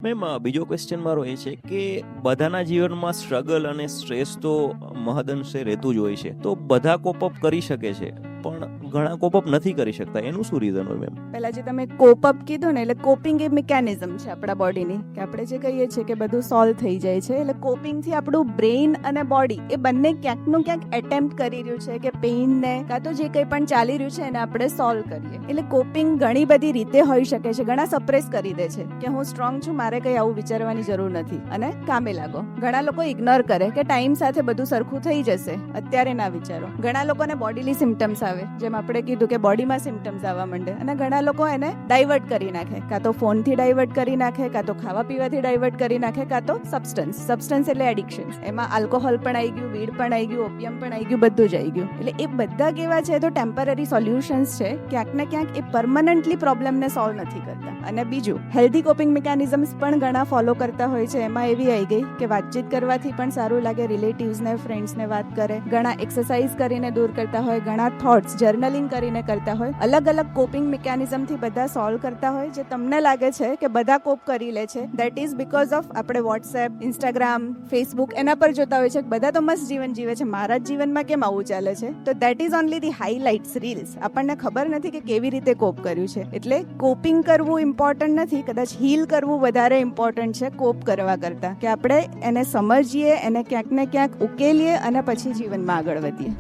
Ma'am બીજો question મારો એ છે કે બધાના જીવનમાં સ્ટ્રગલ અને સ્ટ્રેસ તો મહદઅંશે રહેતું જ હોય છે, તો બધા કોપઅપ કરી શકે છે પણ ઘણા કોપઅપ નથી કરી શકતા, એનું શું રીઝન હોય મેમ? પહેલા જે તમે કોપઅપ કીધું ને, એટલે કોપિંગ એ મિકેનિઝમ છે આપણા બોડીની, કે આપણે જે કહીએ છીએ કે બધું સોલ્વ થઈ જાય છે. એટલે કોપિંગ થી આપણું બ્રેઇન અને બોડી એ બંને ક્યાંકનું ક્યાંક એટેમ્પ્ટ કરી રહ્યું છે કે પેઇન ને કાં તો જે કંઈ પણ ચાલી રહ્યું છે એને આપણે સોલ્વ કરીએ. એટલે કોપિંગ ઘણી બધી રીતે હોઈ શકે છે. ઘણા સપ્રેસ કરી દે છે કે હું સ્ટ્રોંગ છું, મારે કઈ આવું વિચારવાની જરૂર નથી અને કામે લાગો. ઘણા લોકો ઇગ્નોર કરે કે ટાઈમ સાથે બધું સરખું થઈ જશે, અત્યારે ના વિચારો. ઘણા લોકોને બોડીલી સિમ્ટમ્સ આવે, જેમ આપણે કીધું કે બોડીમાં સિમ્ટમ્સ આવવા માંડે, અને ઘણા લોકો એને ડાયવર્ટ કરી નાખે, કાં તો ફોનથી ડાયવર્ટ કરી નાખે, કાં તો ખાવા પીવાથી ડાયવર્ટ કરી નાખે, કાં તો સબસ્ટન્સ એટલે એડિક્શન. એમાં આલ્કોહોલ પણ આવી ગયું, વીડ પણ આવી ગયું, ઓપિયમ પણ આવી ગયું, બધું જ આવી ગયું. એટલે એ બધા કેવા છે તો ટેમ્પરરી સોલ્યુશન્સ છે, ક્યાંક ને ક્યાંક એ પરમનન્ટલી પ્રોબ્લેમને સોલ્વ નથી કરતા. અને બીજું, હેલ્ધી કોપિંગ મિકેનિઝમ્સ પણ ઘણા ફોલો કરતા હોય છે. એમાં એવી આવી ગઈ કે વાતચીત કરવાથી પણ સારું લાગે, રિલેટિવ્સને ફ્રેન્ડ્સને વાત કરે, ઘણા એક્સરસાઇઝ કરીને દૂર કરતા હોય, ઘણા થોટ્સ જર્નલિંગ કરીને કરતા હોય. અલગ અલગ કોપિંગ મિકેનિઝમથી બધા સોલ્વ કરતા હોય. જે તમને લાગે છે કે બધા કોપ કરી લે છે, દેટ ઇઝ બીકોઝ ઓફ આપણે વોટ્સએપ, ઇન્સ્ટાગ્રામ, ફેસબુક એના પર જોતા હોય છે કે બધા તો મસ્ત જીવન જીવે છે, મારા જ જીવનમાં કેમ આવું ચાલે છે? તો that is only the highlights reels. આપણને ખબર નથી કે કેવી રીતે કોપ કર્યું છે. એટલે કોપિંગ કરવું ઇમ્પોર્ટન્ટ નથી, કદાચ હીલ કરવું વધારે ઇમ્પોર્ટન્ટ છે કોપ કરવા કરતા, કે આપણે એને સમજીએ, એને ક્યાંક ને ક્યાંક ઉકેલીએ અને પછી જીવનમાં આગળ વધીએ.